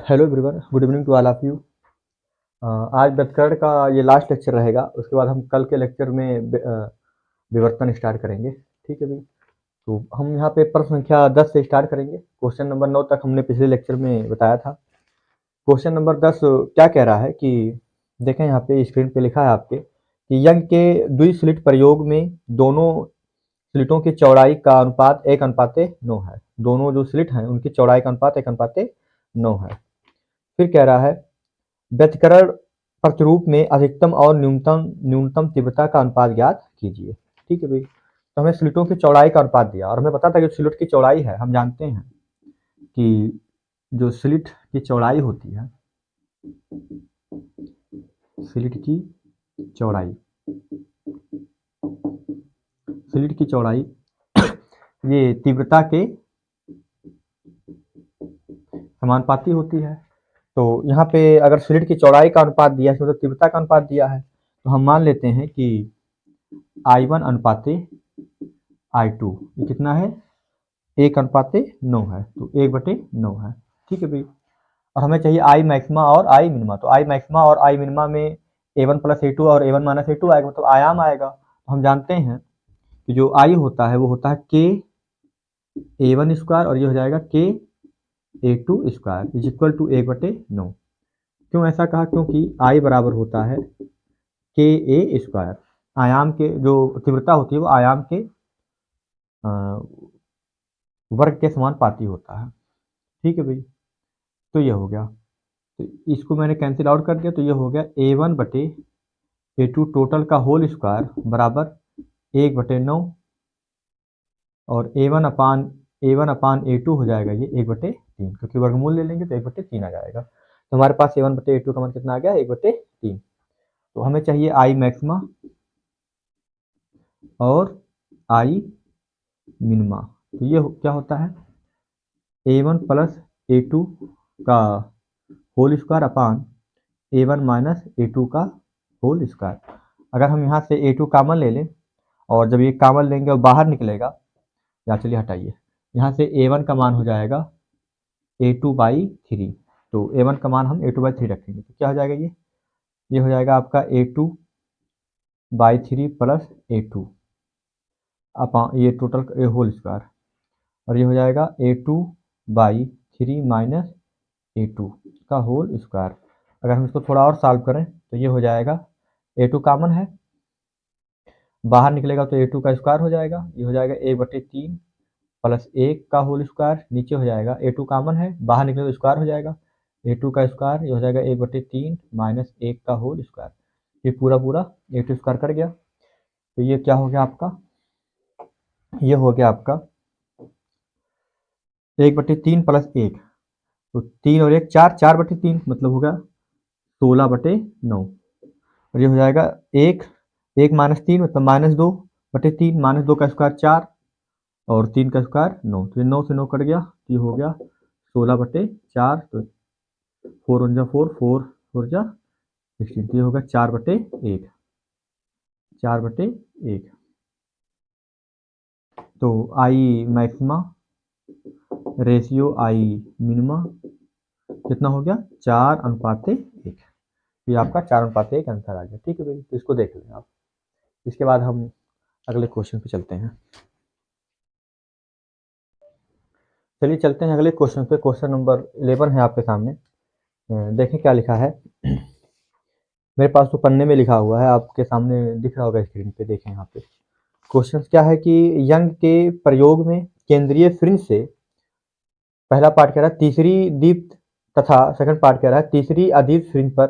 Hello everyone, good evening to all of you. आज व्यवकरण का ये लास्ट लेक्चर रहेगा। उसके बाद हम कल के लेक्चर में विवर्तन स्टार्ट करेंगे। ठीक है भाई। तो हम यहाँ पे प्रश्न संख्या 10 से स्टार्ट करेंगे। क्वेश्चन नंबर 9 तक हमने पिछले लेक्चर में बताया था। क्वेश्चन नंबर 10 क्या कह रहा है कि देखें यहाँ पे स्क्रीन पे लिखा है आपके कि यंग के द्विस्लिट प्रयोग में दोनों स्लिटों की चौड़ाई का अनुपात 1:9 है। दोनों जो स्लिट हैं उनकी चौड़ाई का अनुपात 1:9 है। फिर कह रहा है व्यतिकरण प्रतिरूप में अधिकतम और न्यूनतम न्यूनतम तीव्रता का अनुपात ज्ञात कीजिए। ठीक है भाई। तो हमें स्लिटों की चौड़ाई का अनुपात दिया और हमें पता था कि स्लिट की चौड़ाई है, हम जानते हैं कि जो स्लिट की चौड़ाई होती है, स्लिट की चौड़ाई स्लिट की चौड़ाई ये तीव्रता के समानुपाती होती है। तो यहाँ पे अगर स्लिट की चौड़ाई का अनुपात दिया है, मतलब तीव्रता का अनुपात दिया है, तो हम मान लेते हैं कि I1 अनुपाते I2 ये कितना है, 1:9 है। तो 1/9 है। ठीक है भाई। और हमें चाहिए आई मैक्सिमा और आई मिनिमा। तो आई मैक्सिमा और आई मिनिमा में A1 प्लस A2 और A1 माइनस A2 आएगा, मतलब आयाम आएगा। तो हम जानते हैं कि जो आई होता है वो होता है K A1 स्क्वायर और ये हो जाएगा K A2 square is equal to 1/9। क्यों ऐसा कहा? क्योंकि आई बराबर होता है K A स्क्वायर। आयाम के जो तीव्रता होती है वो आयाम के वर्ग के समानुपाती होता है। ठीक है भाई। तो ये हो गया। तो इसको मैंने कैंसिल आउट कर दिया, तो ये हो गया A1/A2 टोटल का होल स्क्वायर बराबर 1/9 और A1/A2 हो जाएगा ये 1/3, क्योंकि वर्गमूल ले लेंगे तो 1/3 आ जाएगा। तो हमारे पास A1/A2 का मान कितना आ गया, 1/3। तो हमें चाहिए आई मैक्सिमा और आई मिनिमा। तो ये क्या होता है, A1 प्लस A2 का whole square upon A1 minus A2 का होल स्क्वायर। अगर हम यहाँ से A2 कॉमन ले लें और जब ये कॉमन लेंगे और बाहर निकलेगा, या चलिए हटाइए, यहाँ से A1 का मान हो जाएगा A2/3। तो A1 का मान हम A2/3 रखेंगे तो क्या हो जाएगा, ये हो जाएगा आपका A2/3 प्लस A2 अपान ये टोटल होल स्क्वायर, और ये हो जाएगा A2/3 माइनस A2 का होल स्क्वायर। अगर हम इसको थोड़ा और सॉल्व करें तो ये हो जाएगा, A2 कॉमन है, बाहर निकलेगा तो A2 का स्क्वायर हो जाएगा, ये हो जाएगा 1/3 प्लस 1 का होल स्क्वायर, नीचे हो जाएगा A2 कॉमन है, बाहर निकले तो स्क्वायर हो जाएगा, A2 का स्क्वायर, ये हो जाएगा 1/3 माइनस 1 का होल स्क्वायर। ये पूरा पूरा A2 स्क्वायर कर गया। तो ये क्या हो गया आपका, ये हो गया आपका 1/3 प्लस 1, तो 3 और 1 4, 4/3 मतलब होगा 16/9। और ये हो जाएगा 1 माइनस 3 मतलब -2/3, -2 का स्क्वायर 4 और 3 का स्क्वायर 9। तो ये 9 से 9 कट गया, तो ये हो गया 16/4। तो 4 वन जा 4, 4 4 जा 16, तो ये होगा 4/1, 4/1। तो आई मैक्सिमा रेशियो आई मिनिमा कितना हो गया, 4:1। ये आपका 4:1 आंसर आ गया। ठीक है भाई। तो इसको देख लें आप। इसके बाद हम अगले क्वेश्चन पे चलते हैं। चलिए चलते हैं अगले क्वेश्चन पे। क्वेश्चन नंबर 11 है आपके सामने। देखें क्या लिखा है। मेरे पास तो पन्ने में लिखा हुआ है, आपके सामने दिख रहा होगा स्क्रीन पे। देखें यहाँ पे क्वेश्चन क्या है कि यंग के प्रयोग में केंद्रीय फ्रिंज से, पहला पार्ट कह रहा है तीसरी दीप्त तथा सेकंड पार्ट कह रहा है तीसरी अदीप्त फ्रिंज पर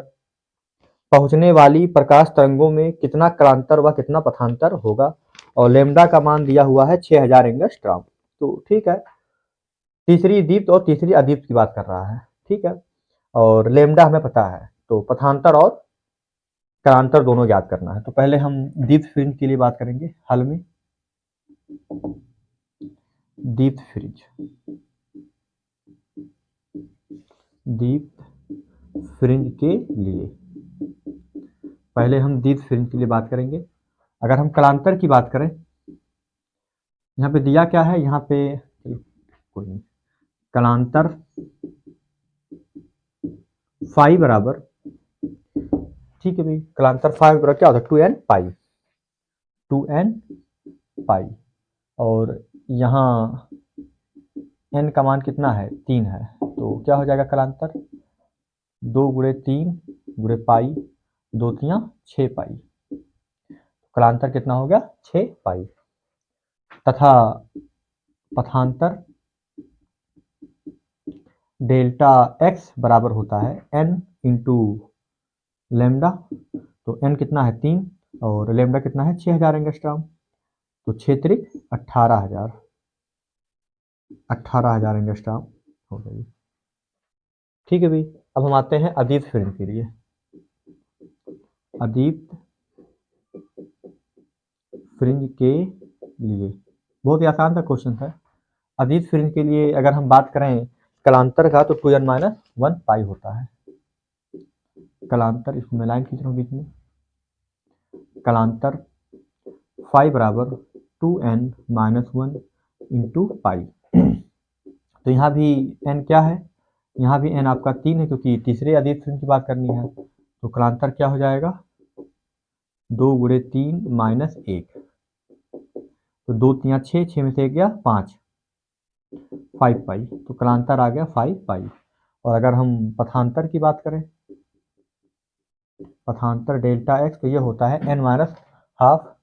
पहुंचने वाली प्रकाश तरंगों में कितना कालांतर व कितना पथांतर होगा, और लेमडा का मान दिया हुआ है 6000 एंगस्ट्रॉम। तो ठीक है, तीसरी दीप्त और तीसरी अदीप्त की बात कर रहा है। ठीक है। और लेमडा हमें पता है, तो पथांतर और कालांतर दोनों याद करना है। तो पहले हम दीप्त फ्रिंज के लिए बात करेंगे हल में। दीप्त फ्रिंज, दीप्त फ्रिंज के लिए पहले हम दीप्त फ्रिंज के लिए बात करेंगे। अगर हम कलांतर की बात करें, यहाँ पे दिया क्या है, यहाँ पे कोई नहीं, कलांतर फाई बराबर, ठीक है भाई, कलांतर फाई बराबर क्या होता है, 2n पाई, 2n पाई। और यहाँ n का मान कितना है, 3 है, तो क्या हो जाएगा कलांतर, 2 गुणे 3 गुणे पाई, 2 तियां 6 पाई, कलांतर कितना हो गया, 6 पाई। तथा पथांतर डेल्टा x बराबर होता है n इंटू लेमडा, तो n कितना है 3 और लेमडा कितना है 6000 एंगस्ट्रॉम, तो 6 त्रिक 18,000, 18,000 एंगस्ट्रॉम हो गई। ठीक है भाई, अब हम आते हैं अदीप्त फ्रिंज के लिए। अदीप्त फ्रिंज के लिए बहुत ही आसान सा क्वेश्चन था। अदीप्त फ्रिंज के लिए अगर हम बात करें कलांतर का, तो 2n माइनस 1 पाई होता है कलांतर, इसको मैं लाइन खींच रहा हूँ बीच में, कलांतर फाई बराबर 2n माइनस 1 इंटू पाई। तो यहाँ भी n क्या है, यहाँ भी n आपका 3 है, क्योंकि तीसरे अदीप्त फ्रिंज की बात करनी है, तो कलांतर क्या हो जाएगा, 2 गुणे 3 माइनस 1, तो 2 तियां 6, 6 में से 1 गया 5, 5 पाई, तो कलांतर आ गया 5 पाई। और अगर हम पथांतर की बात करें, पथांतर डेल्टा x, तो ये होता है n minus half,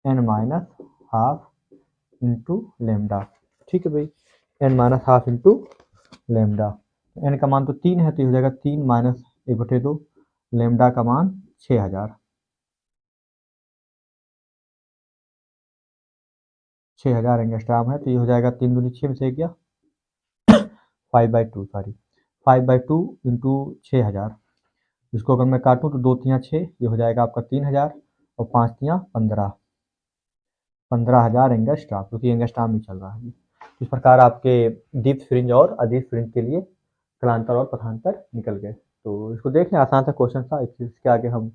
n minus half into lambda. ठीक है भाई, n minus half into lambda, n का मान तो 3 है, तो ये हो जाएगा 3 माइनस 1/2, लेमडा का मान 6000, 6000 एंगस्ट्रॉम है, तो ये हो जाएगा 3 दूनी 6 में से 1 गया 5/2, सॉरी 5/2 इंटू 6000, इसको अगर मैं काटूं तो 2 तियां 6, ये हो जाएगा आपका 3000 और 5 तियां 15, 15,000 एंगस्ट्रॉम, क्योंकि एंगस्ट्रॉम में चल रहा है। इस प्रकार आपके दीप्त फ्रिंज और अदीप्त फ्रिंज के लिए कलांतर और पथांतर निकल गए। तो इसको देख लें, आसान सा क्वेश्चन था। इसके आगे हम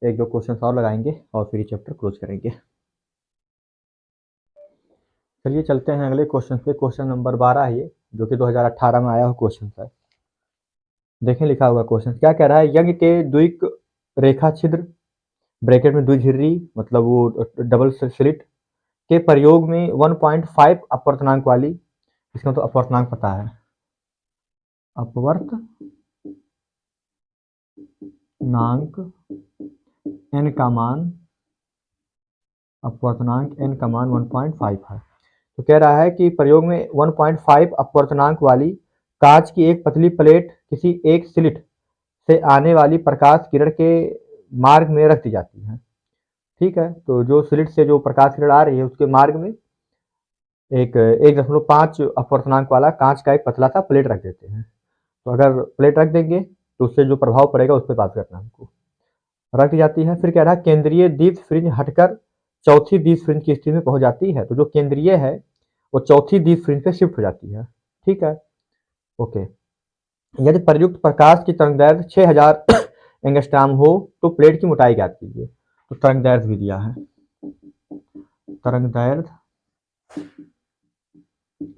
एक दो क्वेश्चन और लगाएंगे और फिर ये चैप्टर क्लोज करेंगे। चलिए चलते हैं अगले क्वेश्चन पे। क्वेश्चन नंबर 12 है ये, जो कि 2018 में आया हुआ क्वेश्चन है। देखें लिखा हुआ क्वेश्चन क्या कह रहा है, यज्ञ के द्विक रेखा छिद्र ब्रैकेट में द्विझिर्री, मतलब वो डबल स्लिट के प्रयोग में 1.5 अपवर्तनांक वाली, इसका तो अपवर्तनांक पता है, अपवर्तनांक n का मान, अपवर्तनांक n का मान 1.5 है। तो कह रहा है कि प्रयोग में 1.5 अपवर्तनांक वाली कांच की एक पतली प्लेट किसी एक स्लिट से आने वाली प्रकाश किरण के मार्ग में रख दी जाती है। ठीक है, तो जो स्लिट से जो प्रकाश किरण आ रही है उसके मार्ग में एक 1.5 अपवर्तनांक वाला कांच का एक पतला सा प्लेट रख देते हैं। तो अगर प्लेट रख देंगे तो उससे जो प्रभाव पड़ेगा उस पर बात करना हमको, रख दी जाती है। फिर कह रहा है केंद्रीय दीप्त फ्रिंज हटकर चौथी दीप्त फ्रिंज की स्थिति में पहुंच जाती है, तो जो केंद्रीय है वो चौथी दीप्त फ्रिंज पे शिफ्ट हो जाती है। ठीक है, ओके। यदि प्रयुक्त प्रकाश की तरंगदैर्घ्य 6000 एंगस्ट्रॉम हो तो प्लेट की मोटाई ज्ञात कीजिए। तो तरंगदैर्घ्य भी दिया है, तरंगदैर्घ्य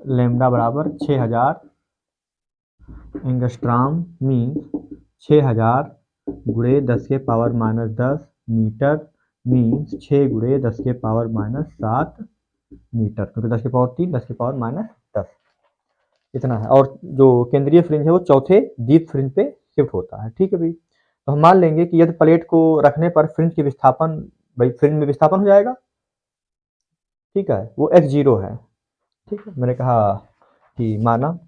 लेमडा बराबर 6000 एंगस्ट्रॉम मीन्स 6000 गुणे 10 के पावर माइनस 10 मीटर मीन्स 6 गुणे 10 के पावर माइनस 7 मीटर, क्योंकि 10 के पावर 3 10 के पावर माइनस 10 इतना है। और जो केंद्रीय फ्रिंज है वो चौथे दीप्त फ्रिंज पे शिफ्ट होता है। ठीक है भाई, तो हम मान लेंगे कि यदि प्लेट को रखने पर फ्रिंज के विस्थापन, भाई फ्रिंज में विस्थापन हो जाएगा, ठीक है, वो x0 है। ठीक है, मैंने कहा कि माना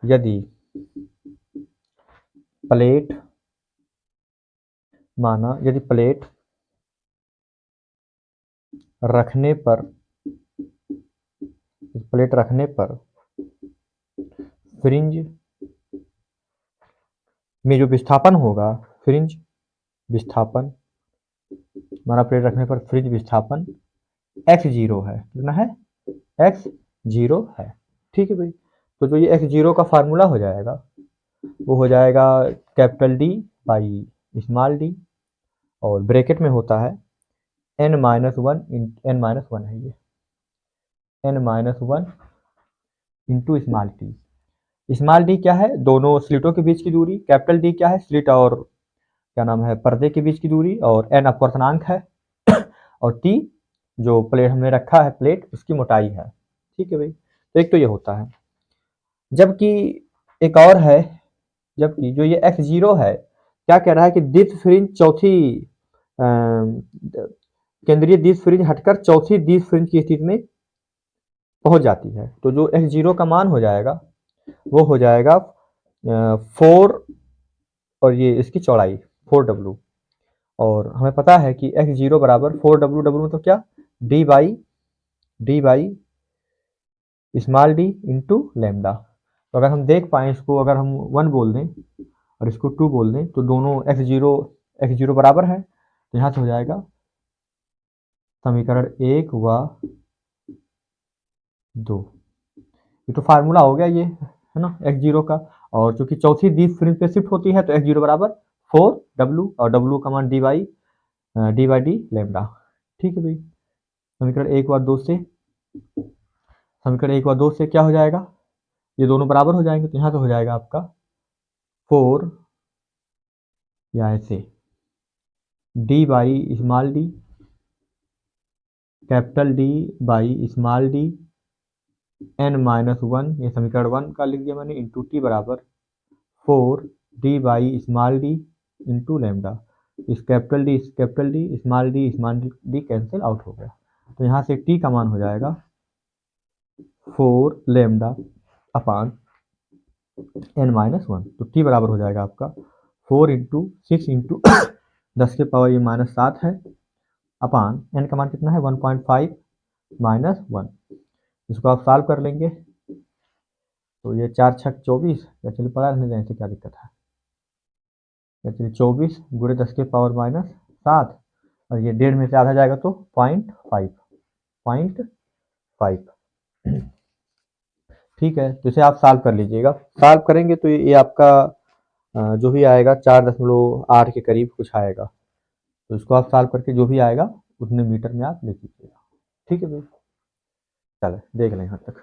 यदि प्लेट रखने पर फ्रिंज में जो विस्थापन होगा, फ्रिंज विस्थापन, हमारा प्लेट रखने पर फ्रिंज विस्थापन x0 है, कितना है, x0 है। ठीक है भाई, तो जो ये x0 का फार्मूला हो जाएगा वो हो जाएगा capital D by small d, और ब्रैकेट में होता है n-1 n-1 है ये n-1 into small T. Small D क्या है, दोनों स्लिटों के बीच की दूरी। कैपिटल डी क्या है, स्लिट और क्या नाम है पर्दे के बीच की दूरी। और एन अपवर्तनांक है और टी जो प्लेट हमने रखा है प्लेट उसकी मोटाई है। ठीक है भाई, तो एक तो ये होता है। जबकि एक और है, जबकि जो ये x0 है क्या कह रहा है कि दीप्त फ्रिंज चौथी केंद्रीय दीप्त फ्रिंज हटकर चौथी दीप्त फ्रिंज की स्थिति में पहुंच जाती है। तो जो x0 का मान हो जाएगा वो हो जाएगा 4 और ये इसकी चौड़ाई 4w। और हमें पता है कि x0 बराबर 4w, w मतलब क्या, d by small d into lambda. तो अगर हम देख पाए इसको, अगर हम 1 बोल दें और इसको 2 बोल दें तो दोनों x0 बराबर है, तो यहाँ से हो जाएगा समीकरण 1 व 2। ये तो फार्मूला हो गया ये, है ना, x0 का। और चूंकि चौथी दीप्त फ्रिंज पे शिफ्ट होती है तो x0 बराबर 4w, और w का मान d बाई डी लैम्डा। ठीक है भाई, समीकरण 1 व 2 से, समीकरण 1 व 2 से क्या हो जाएगा, ये दोनों बराबर हो जाएंगे, तो यहाँ से हो जाएगा आपका 4 या ऐसे d by small d, capital D by small d n-1, ये समीकरण 1 का लिख दिया मैंने, इंटू टी बराबर 4 d by small d into lambda. इस capital D small d cancel out हो गया, तो यहाँ से t का मान हो जाएगा 4 लैम्डा अपान n-1। तो t बराबर हो जाएगा आपका 4 इंटू 6 इंटू 10 के पावर ये -7 है, अपान n का मान कितना है 1.5 माइनस 1। इसको आप सॉल्व कर लेंगे तो ये 4 छक 24, चलिए पढ़ा रहने दें, ऐसे क्या दिक्कत है। चलिए 24 गुणे 10 के पावर -7, और ये 1.5 में से आधा जाएगा तो 0.5। ठीक है, तो इसे आप सॉल्व कर लीजिएगा। सॉल्व करेंगे तो ये आपका जो भी आएगा 4.8 के करीब कुछ आएगा। तो इसको आप सॉल्व करके जो भी आएगा उतने मीटर में आप लिख लीजिएगा। ठीक है भाई, चलो देख लें यहाँ तक।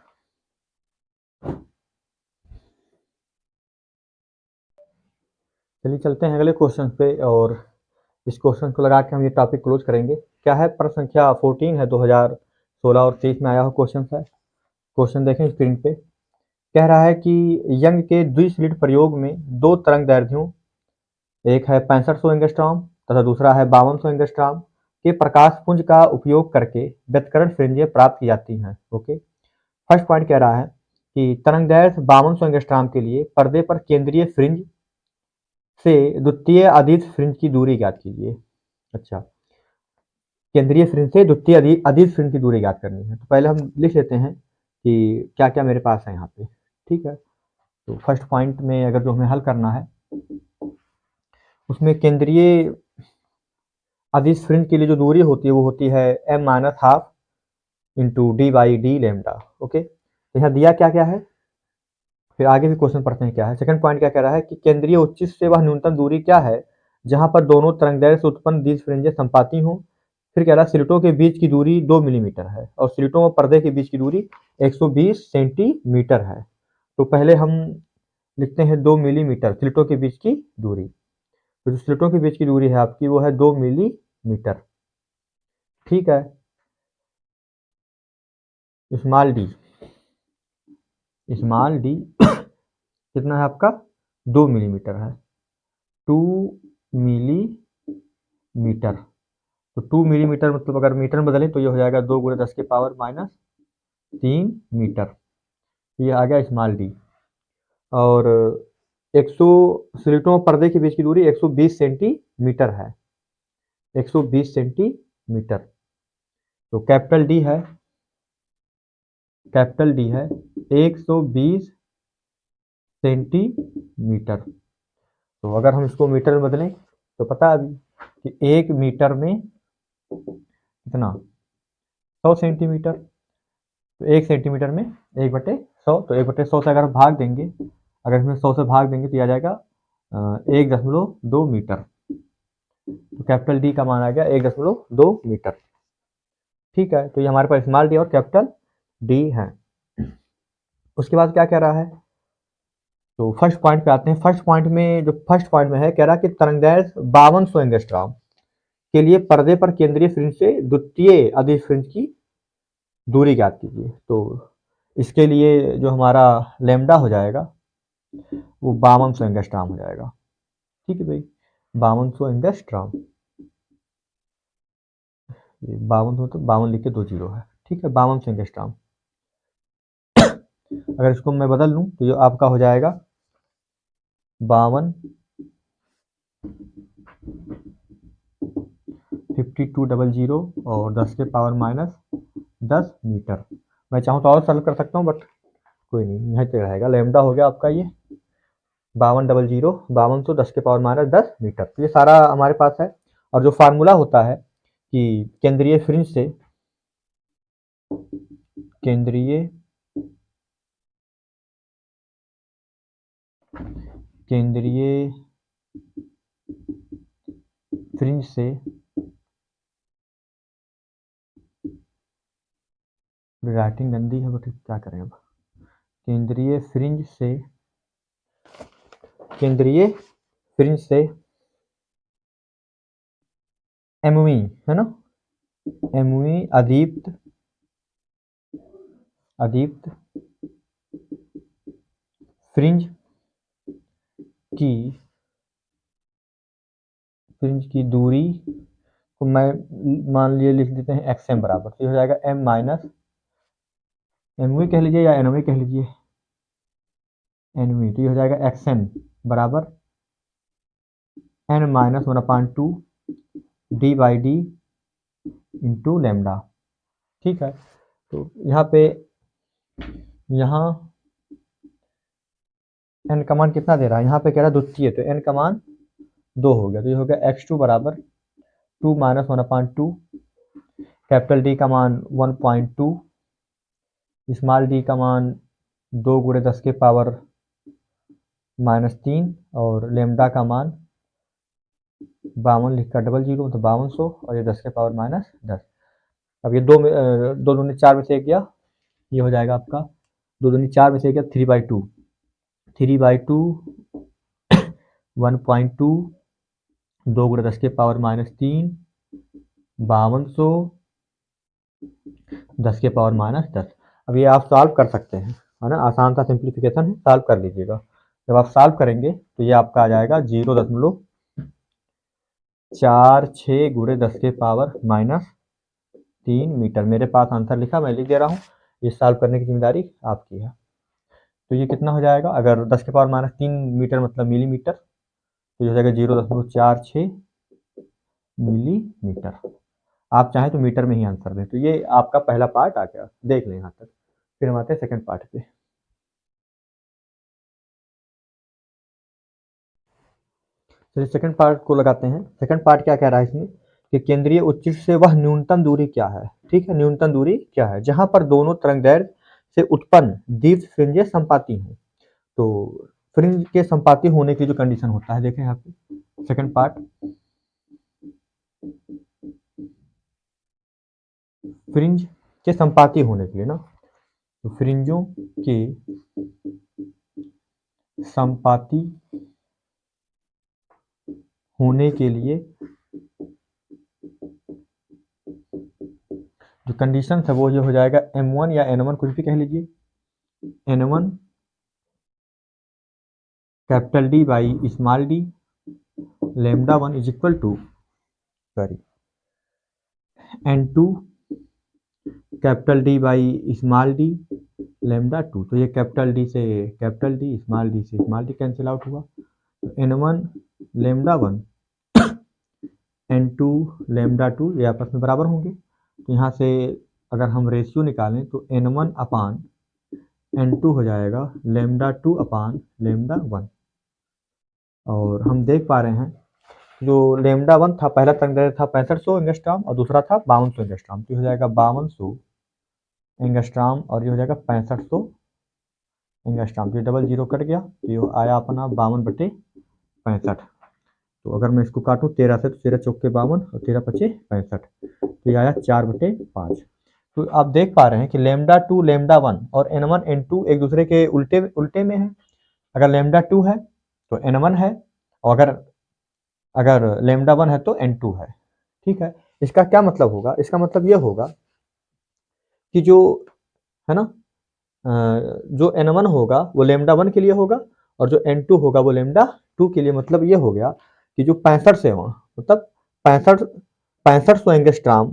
चलिए चलते हैं अगले क्वेश्चन पे, और इस क्वेश्चन को लगा के हम ये टॉपिक क्लोज करेंगे। क्या है, प्रश्न संख्या 14 है, 2016 और 23 में आया हुआ क्वेश्चन है। क्वेश्चन देखें स्क्रीन पे। कह रहा है कि यंग के द्विस्लिट प्रयोग में दो तरंग दैर्ध्यों, एक है 6500 एंगस्ट्रॉम तथा दूसरा है 5200 एंगस्ट्रॉम के प्रकाश पुंज का उपयोग करके व्यतकरण फ्रिंजें प्राप्त की जाती हैं। ओके, फर्स्ट पॉइंट कह रहा है कि तरंग दैर्ध्य 5200 एंगस्ट्रॉम के लिए पर्दे पर केंद्रीय फ्रिंज से द्वितीय अदिश फ्रिंज की दूरी ज्ञात कीजिए। अच्छा, केंद्रीय फ्रिंज से द्वितीय अदिश फ्रिंज की दूरी ज्ञात करनी है। तो पहले हम लिख लेते हैं कि क्या क्या मेरे पास है यहाँ पे। ठीक है, तो फर्स्ट पॉइंट में अगर जो हमें हल करना है उसमें केंद्रीय अदिश फ्रिंज के लिए जो दूरी होती है वो होती है m-12 into D by D lambda. Okay, तो यहाँ दिया क्या क्या है, फिर आगे भी क्वेश्चन पढ़ते हैं क्या है। सेकंड पॉइंट क्या कह रहा है कि केंद्रीय उच्चिष्ट से वह न्यूनतम दूरी क्या है जहां पर दोनों तरंगदैर्ध्य से उत्पन्न दिश फ्रिंजें संपाती हों। फिर कह रहा है स्लिटों के बीच की दूरी 2 मिलीमीटर है और स्लिटों और पर्दे के बीच की दूरी 120 सेंटीमीटर है। तो पहले हम लिखते हैं 2 मिलीमीटर स्लिटों के बीच की दूरी। तो जो स्लिटों के बीच की दूरी है आपकी वो है 2 मिलीमीटर। ठीक है, स्मॉल डी कितना है आपका 2 मिलीमीटर है, 2 मिलीमीटर। तो 2 मिलीमीटर मतलब अगर मीटर में बदलें तो ये हो जाएगा 2 गुणे 10 के पावर -3 मीटर। ये आ गया स्मॉल डी। और 100 स्लिटों पर्दे के बीच की दूरी 120 सेंटीमीटर है, 120 सेंटीमीटर। तो कैपिटल डी है 120 सेंटीमीटर। तो अगर हम इसको मीटर में बदलें तो पता है अभी कि 1 मीटर में कितना 100 सेंटीमीटर। तो 1 सेंटीमीटर में 1/100 100, तो 1/100 से अगर भाग देंगे, अगर इसमें 100 से भाग देंगे तो ये आ जाएगा 1.2 मीटर। तो कैपिटल डी का मान आ गया 1.2 मीटर। ठीक है, तो ये हमारे पास स्मॉल डी और कैपिटल डी है। उसके बाद क्या कह रहा है, तो फर्स्ट पॉइंट पे आते हैं। फर्स्ट पॉइंट में है, कह रहा है कि तरंगदैर्घ्य 5200 एंगस्ट्रॉम के लिए पर्दे पर केंद्रीय फ्रिंज से द्वितीय अदिश फ्रिंज की दूरी ज्ञात कीजिए। तो इसके लिए जो हमारा लैम्डा हो जाएगा वो 5200 एंगस्ट्रॉम हो जाएगा। ठीक है भाई, 5200 एंगस्ट्रॉम, 5200 तो 52 लिख के 2 जीरो है। ठीक है, 5200 एंगस्ट्रॉम। अगर इसको मैं बदल लूँ तो ये आपका हो जाएगा 52 5200 और 10 के पावर माइनस 10 मीटर। मैं चाहूँ तो और सरल कर सकता हूँ, बट कोई नहीं, यहीं पे रहेगा। लैम्डा हो गया आपका ये 5200 5200 10 के पावर माइनस 10 मीटर। तो ये सारा हमारे पास है। और जो फार्मूला होता है कि केंद्रीय फ्रिंज से राइटिंग गंदी है, बट क्या करें अब। केंद्रीय फ्रिंज से एमवी है ना, एमवी अदीप्त फ्रिंज की दूरी को मैं मान लिए लिख देते हैं xm बराबर, तो हो जाएगा m माइनस एमवी कह लीजिए या एनवी कह लीजिए, एनवी। तो ये हो जाएगा xm बराबर n minus 1/2 D by D into lambda. ठीक है, तो यहाँ n का मान कितना दे रहा है, यहाँ पे कह रहा है द्वितीय, तो n का मान 2 हो गया। तो ये हो गया x2 बराबर 2 माइनस 1/2, कैपिटल डी का मान 1.2, स्मॉल डी का मान 2 × 10 के पावर माइनस 3 और लेमडा का मान 52 लिखकर 00 मतलब 5200 और ये 10 के पावर माइनस 10। अब ये 2 दूनी 4 में से 1 गया, ये हो जाएगा आपका 2 दूनी 4 में से 1 गया 3/2 1.2 2 × 10 के पावर माइनस 3 5200 10 के पावर माइनस 10। अब ये आप सॉल्व कर सकते हैं, है ना, आसान सा सिंप्लीफिकेशन है, सॉल्व कर लीजिएगा। जब आप सॉल्व करेंगे तो ये आपका आ जाएगा 0.46 × 10 के पावर माइनस 3 मीटर। मेरे पास आंसर लिखा, मैं लिख दे रहा हूँ, ये सॉल्व करने की जिम्मेदारी आपकी है। तो ये कितना हो जाएगा, अगर 10 के पावर माइनस 3 मीटर मतलब मिलीमीटर, तो ये हो जाएगा 0.46 मिलीमीटर। आप चाहें तो मीटर में ही आंसर दें। तो ये आपका पहला पार्ट आ गया, देख लें यहाँ तक। फिर हम आते हैं सेकंड पार्ट पे। चलिए सेकंड पार्ट को लगाते हैं। सेकंड पार्ट क्या कह रहा है इसमें कि केंद्रीय उच्च से वह न्यूनतम दूरी क्या है। ठीक है, न्यूनतम दूरी क्या है जहां पर दोनों तरंगदैर्घ्य से उत्पन्न दीप्त फ्रिंजें संपाती हों। तो फ्रिंज के संपाती होने की जो कंडीशन होता है, देखें यहाँ पे सेकंड पार्ट, फ्रिंज के संपाती होने के लिए ना, तो फ्रिंजों के संपाती होने के लिए जो कंडीशन है वो ये हो जाएगा M1 या N1 कुछ भी कह लीजिए, N1 capital D by small D lambda 1 is equal to N2 capital D by small D lambda 2। तो ये कैपिटल डी से कैपिटल डी, स्मॉल डी से स्मॉल डी कैंसिल आउट हुआ, तो N1 लैम्डा 1 N2 लैम्डा 2 ये आपस में बराबर होंगे। तो यहाँ से अगर हम रेशियो निकालें तो N1 अपान N2 हो जाएगा लैम्डा 2 अपान लैम्डा 1। और हम देख पा रहे हैं जो लैम्डा 1 था, पहला तरंगदैर्घ्य था 6500 एंगस्ट्रॉम और दूसरा था 5200 एंगस्ट्रॉम। तो हो जाएगा 5200 एंगस्ट्रॉम और ये हो जाएगा 6500 एंगस्ट्राम। तो डबल जीरो कट गया तो ये आया अपना 52/65। तो अगर मैं इसको काटूँ 13 से, तो 13 चौके 52 और 13 पचे 65, तो ये आया 4/5। तो आप देख पा रहे हैं कि लेमडा टू लेमडा वन और एन वन एन टू एक दूसरे के उल्टे उल्टे में है। अगर लेमडा टू है तो एन वन है, और अगर अगर लेमडा वन है तो एन टू है। ठीक है, इसका क्या मतलब होगा? इसका मतलब ये होगा कि जो है ना, जो एन वन होगा वो लेमडा वन के लिए होगा, और जो एन टू होगा वो लेमडा टू के लिए। मतलब ये हो गया कि जो 65 से मतलब 6500 एंगस्ट्राम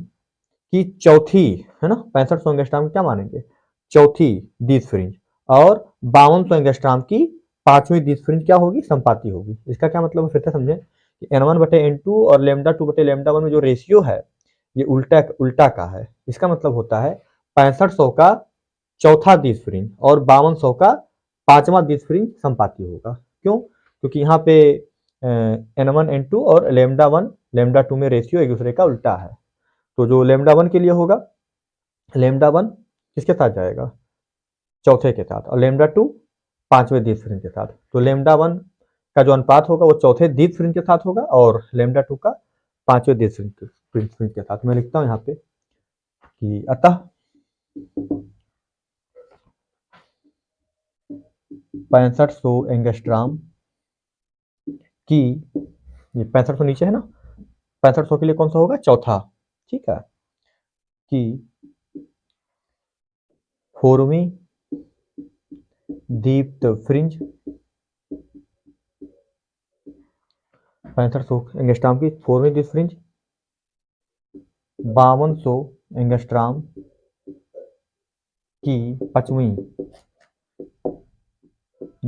की चौथी, है ना, 6500 एंगस्ट्राम क्या मानेंगे, चौथी दीस फ्रिंज, और 5200 एंगस्ट्राम की पांचवी दीस फ्रिंज क्या होगी, संपाती होगी। इसका क्या मतलब है, फिर से समझे कि एन वन बटे एन टू और लेमडा टू बटे लेमडा वन में जो रेशियो है ये उल्टा उल्टा का है। इसका मतलब होता है 6500 का चौथा दीस फ्रिंज और 5200 का पांचवा दीस फ्रिंज संपाती होगा। क्यों? क्योंकि यहाँ पे एन वन एन टू और लेमडा वन लेमडा टू में रेशियो एक दूसरे का उल्टा है। तो जो लेमडा वन के लिए होगा, लेमडा वन किसके साथ जाएगा, चौथे के साथ, और लेमडा टू पांचवें दीस फ्रिंज के साथ। तो लेमडा वन का जो अनुपात होगा वो चौथे दीस फ्रिंज के साथ होगा, और लेमडा टू का पांचवें दीस फ्रिंज के साथ। मैं लिखता हूँ यहाँ पे कि अतः 6500 एंगस्ट्राम की, ये 6500 नीचे है ना, 6500 के लिए कौन सा होगा, चौथा, ठीक है, कि फोरवीं दीप्त फ्रिंज, 6500 एंगस्ट्राम की फोरवीं दीप्त फ्रिंज 5200 एंगस्ट्राम की पांचवीं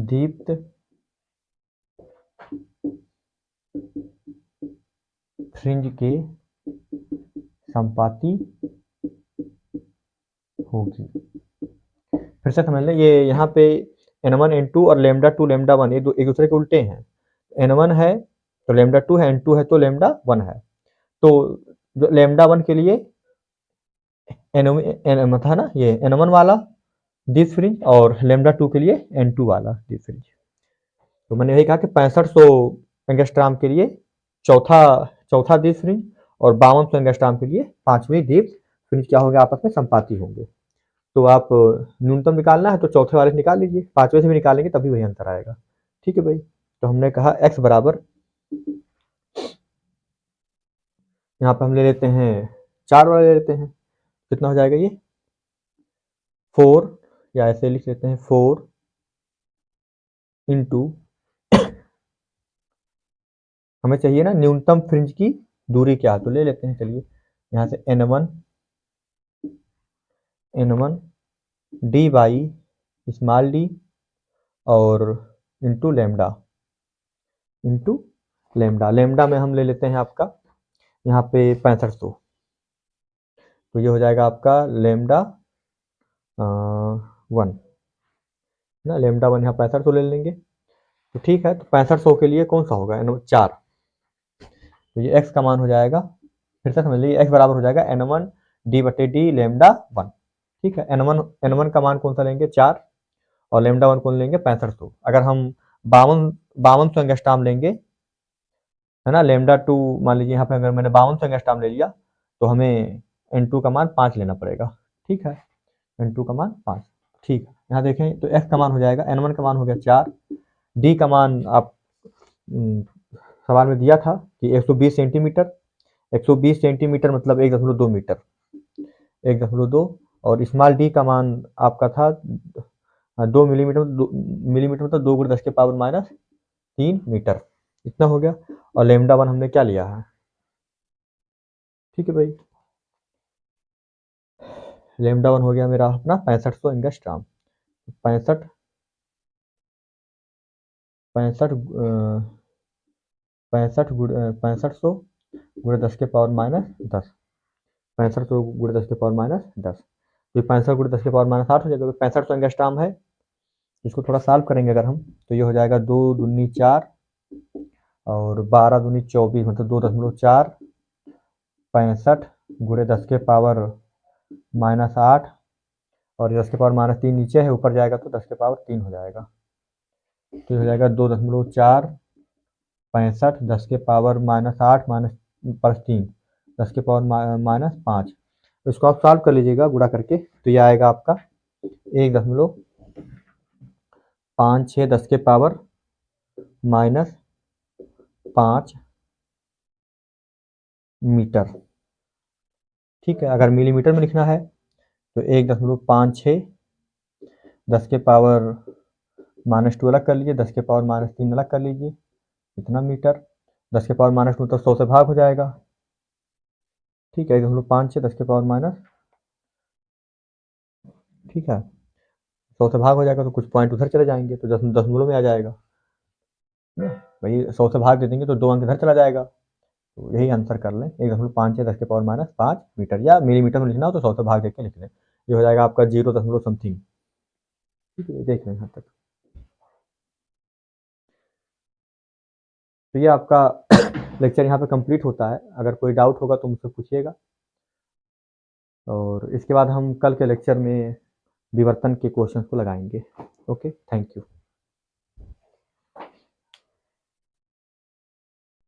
दीप्त फ्रिंज के संपाती होगी। फिर से समझ लें, ये यहाँ पे एन वन एन टू और लेमडा टू लेमडा वन ये एक दूसरे के उल्टे हैं। एन वन है तो लेमडा टू है, एन टू है तो लेमडा वन है। तो जो लेमडा वन के लिए एन था ना, ये एन वन वाला दिस फ्रिंज, और लेमडा टू के लिए एन टू वाला दिस फ्रिंज। तो मैंने यही कहा कि 6500 एंगस्ट्राम के लिए चौथा चौथा दिस फ्रिंज, और 5200 एंगस्ट्राम के लिए पांचवी दिस फ्रिंज क्या होंगे, आपस में संपाती होंगे। तो आप न्यूनतम निकालना है तो चौथे वाले से निकाल लीजिए, पांचवें से भी निकालेंगे तभी वही अंतर आएगा। ठीक है भाई, तो हमने कहा x बराबर, यहाँ पे हम ले लेते हैं 4 वाला ले लेते हैं, कितना हो जाएगा ये 4, या ऐसे लिख लेते हैं 4 इंटू, हमें चाहिए ना न्यूनतम फ्रिंज की दूरी क्या, तो ले लेते हैं, चलिए यहाँ से n1 D by small D और इंटू लेमडा लेमडा में हम ले लेते हैं आपका यहाँ पे 6500, तो ये हो जाएगा आपका लेमडा वन ना, लेमडा वन यहाँ 6500 ले लेंगे। तो ठीक है, तो 6500 के लिए कौन सा होगा, चार, तो ये x का मान हो जाएगा, फिर से समझ लीजिए x बराबर हो जाएगा n1 डी बटे डी लेमडा वन। ठीक है, n1 का मान कौन सा लेंगे, 4, और लेमडा वन कौन लेंगे, 6500। अगर हम 5200 एंगस्ट्राम लेंगे, है ना, लेमडा टू मान लीजिए यहाँ पे अगर मैंने 5200 एंगस्ट्राम ले लिया, तो हमें n2 का मान 5 लेना पड़ेगा। ठीक है, n2 का मान 5। ठीक है, यहाँ देखें तो x का मान हो जाएगा, n1 का मान हो गया 4, डी का मान आप सवाल में दिया था कि 120 सेंटीमीटर, 120 सेंटीमीटर मतलब 1.2 मीटर, 1.2, और स्मॉल डी का मान आपका था 2 मिलीमीटर, मिलीमीटर मतलब 2 × 10 के पावर माइनस 3 मीटर, इतना हो गया। और लेमडा वन हमने क्या लिया है, ठीक है भाई, लेमडा वन हो गया मेरा अपना 6500 एंगस्ट्राम। 65 65 6500 × 10 के पावर माइनस 10, 6500 × 10 के पावर माइनस 10, तो 65 × 10 के पावर माइनस 8 हो जाएगा। 6500 एंगस्ट्राम है, इसको थोड़ा सॉल्व करेंगे अगर हम, तो ये हो जाएगा 2 दूनी 4 और 12 दूनी 24, मतलब 2.4, 65 × 10 के पावर माइनस 8 और 10 के पावर -3 नीचे है, ऊपर जाएगा तो 10 के पावर 3 हो जाएगा। तो हो जाएगा 2.465 10 के पावर -8 माइनस +3 10 के पावर -5। तो इसको आप सॉल्व कर लीजिएगा गुणा करके, तो ये आएगा आपका 1.56 10 के पावर -5 मीटर। ठीक है, अगर मिलीमीटर में लिखना है तो 1.56 10 के पावर -2 अलग कर लीजिए, 10 के पावर -3 अलग कर लीजिए, इतना मीटर। 10 के पावर -2 तो 100 से भाग हो जाएगा। ठीक है, 1.56 10 के पावर माइनस, ठीक है, 100 से भाग हो जाएगा तो कुछ पॉइंट उधर चले जाएंगे तो दशमलव में आ जाएगा। भाई 100 से भाग दे देंगे तो 2 अंक इधर चला जाएगा, तो यही आंसर कर लें 1.56 10 के पावर -5 मीटर, या मिलीमीटर में लिखना हो तो 100 से भाग देके लिख लें। ये हो जाएगा आपका 0 दशमलव समथिंग। ठीक है, देख लें यहाँ तक। तो ये आपका लेक्चर यहाँ पे कंप्लीट होता है। अगर कोई डाउट होगा तो मुझसे पूछिएगा, और इसके बाद हम कल के लेक्चर में विवर्तन के क्वेश्चन को लगाएंगे। Okay, thank you.